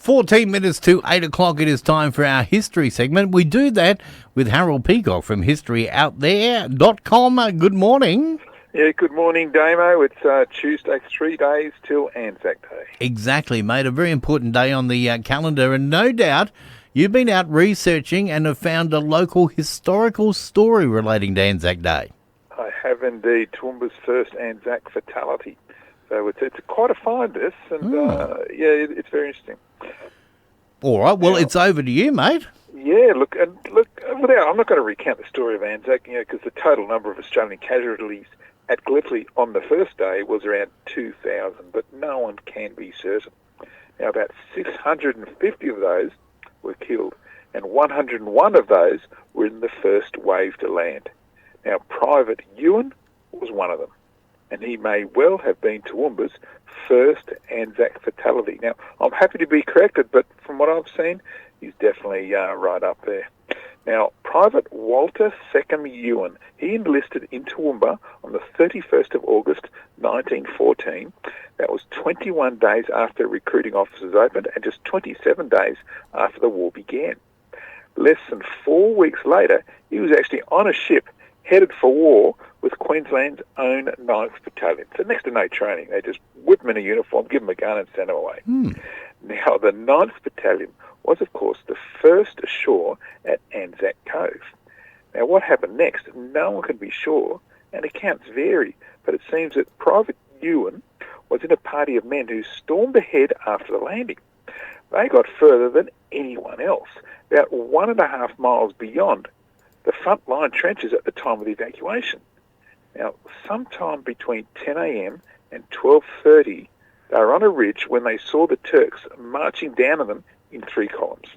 14 minutes to 8 o'clock, it is time for our history segment. We do that with Harold Peacock from historyouthere.com. Good morning. Yeah, good morning, Damo. It's Tuesday, 3 days till Anzac Day. Exactly, mate. A very important day on the calendar, and no doubt you've been out researching and have found a local historical story relating to Anzac Day. I have indeed. Toowoomba's first Anzac Fatality. So it's quite a find, this, and it's very interesting. All right, well, it's over to you, mate. Yeah, look. I'm not going to recount the story of Anzac, because the total number of Australian casualties at Gallipoli on the first day was around 2,000, but no one can be certain. Now, about 650 of those were killed, and 101 of those were in the first wave to land. Now, Private Ewin was one of them, and he may well have been Toowoomba's first Anzac fatality. Now, I'm happy to be corrected, but from what I've seen, he's definitely right up there. Now, Private Walter II Ewin, he enlisted in Toowoomba on the 31st of August 1914. That was 21 days after recruiting officers opened and just 27 days after the war began. Less than 4 weeks later, he was actually on a ship headed for war with Queensland's own 9th Battalion. So next to no training. They just whip him in a uniform, give him a gun and send him away. Now, the 9th Battalion was, of course, the first ashore at Anzac Cove. Now, what happened next, no one can be sure, and accounts vary, but it seems that Private Ewin was in a party of men who stormed ahead after the landing. They got further than anyone else, about 1.5 miles beyond the front line trenches at the time of the evacuation. Now, sometime between 10 a.m. and 12:30, they were on a ridge when they saw the Turks marching down on them in 3 columns.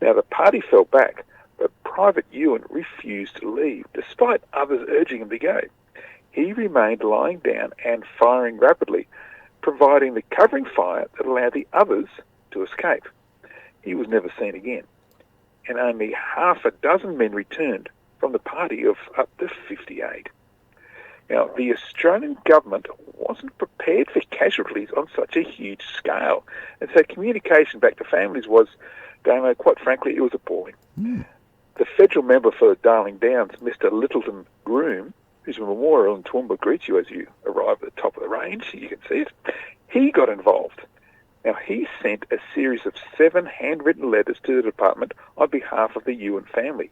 Now, the party fell back, but Private Ewin refused to leave, despite others urging him to go. He remained lying down and firing rapidly, providing the covering fire that allowed the others to escape. He was never seen again, and only half a dozen men returned from the party of up to 58. Now, the Australian government wasn't prepared for casualties on such a huge scale, and so communication back to families was, quite frankly, it was appalling. The federal member for Darling Downs, Mr. Littleton Groom, whose memorial in Toowoomba greets you as you arrive at the top of the range, you can see it, he got involved. Now, he sent a series of 7 handwritten letters to the department on behalf of the Ewin family,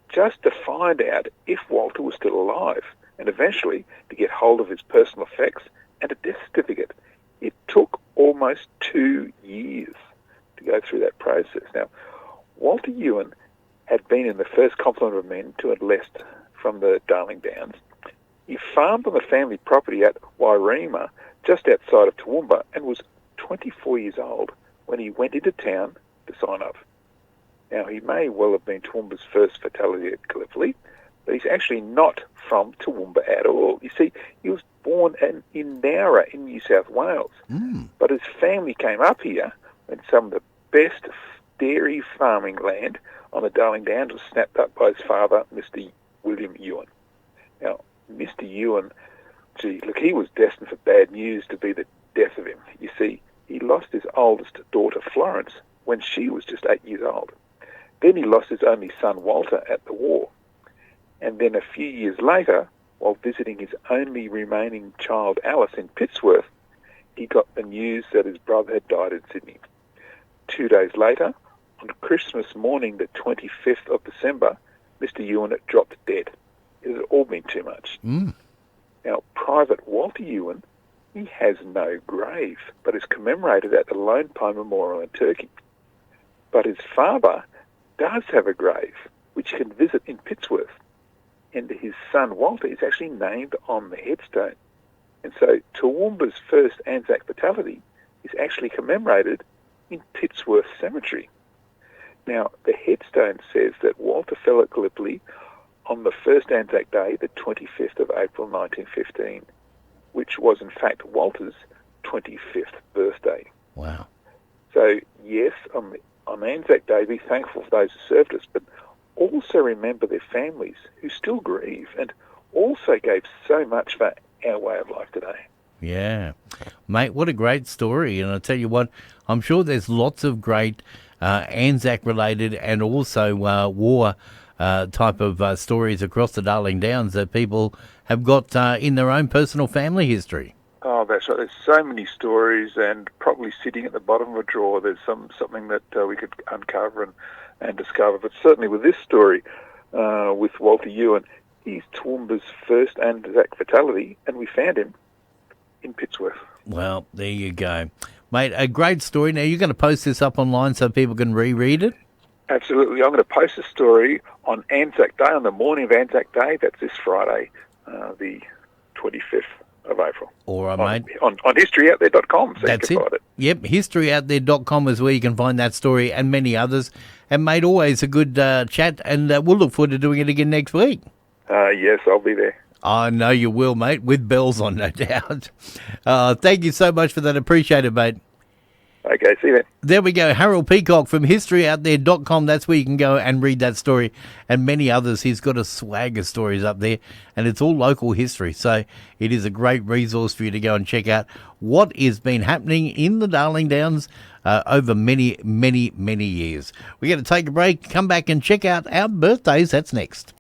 just to find out if Walter was still alive, and eventually to get hold of his personal effects and a death certificate. It took almost 2 years to go through that process. Now, Walter Ewin had been in the first complement of men to enlist from the Darling Downs. He farmed on the family property at Wairima, just outside of Toowoomba, and was 24 years old when he went into town to sign up. Now, he may well have been Toowoomba's first fatality at Gallipoli, but he's actually not from Toowoomba at all. You see, he was born in Nowra in New South Wales, but his family came up here when some of the best dairy farming land on the Darling Downs was snapped up by his father, Mr. William Ewin. Now, Mr. Ewin, he was destined for bad news to be the death of him. You see, he lost his oldest daughter, Florence, when she was just 8 years old. Then he lost his only son, Walter, at the war. And then a few years later, while visiting his only remaining child, Alice, in Pittsworth, he got the news that his brother had died in Sydney. 2 days later, on Christmas morning, the 25th of December, Mr. Ewin had dropped dead. It had all been too much. Now, Private Walter Ewin, he has no grave, but is commemorated at the Lone Pine Memorial in Turkey. But his father does have a grave, which you can visit in Pittsworth. And his son, Walter, is actually named on the headstone. And so Toowoomba's first Anzac fatality is actually commemorated in Pittsworth Cemetery. Now, the headstone says that Walter fell at Gallipoli on the first Anzac Day, the 25th of April 1915, which was in fact Walter's 25th birthday. Wow. So, yes, on Anzac Day, be thankful for those who served us, but also remember their families who still grieve and also gave so much for our way of life today. Yeah. Mate, what a great story. And I tell you what, I'm sure there's lots of great Anzac related and also war type of stories across the Darling Downs that people have got in their own personal family history. Oh, that's right. There's so many stories, and probably sitting at the bottom of a drawer, there's something that we could uncover and discover. But certainly with this story, with Walter Ewin, he's Toowoomba's first Anzac fatality, and we found him in Pittsworth. Well, there you go. Mate, a great story. Now, you're going to post this up online so people can reread it? Absolutely. I'm going to post a story on Anzac Day, on the morning of Anzac Day. That's this Friday, the 25th of April. All right, mate. On historyouthere.com, so That's you can find it. Yep, historyouthere.com is where you can find that story and many others. And, mate, always a good chat, and we'll look forward to doing it again next week. Yes, I'll be there. I know you will, mate, with bells on, no doubt. Thank you so much for that. Appreciate it, mate. Okay, see you then. There we go. Harold Peacock from historyouthere.com. That's where you can go and read that story and many others. He's got a swag of stories up there, and it's all local history. So it is a great resource for you to go and check out what has been happening in the Darling Downs over many, many, many years. We're going to take a break, come back and check out our birthdays. That's next.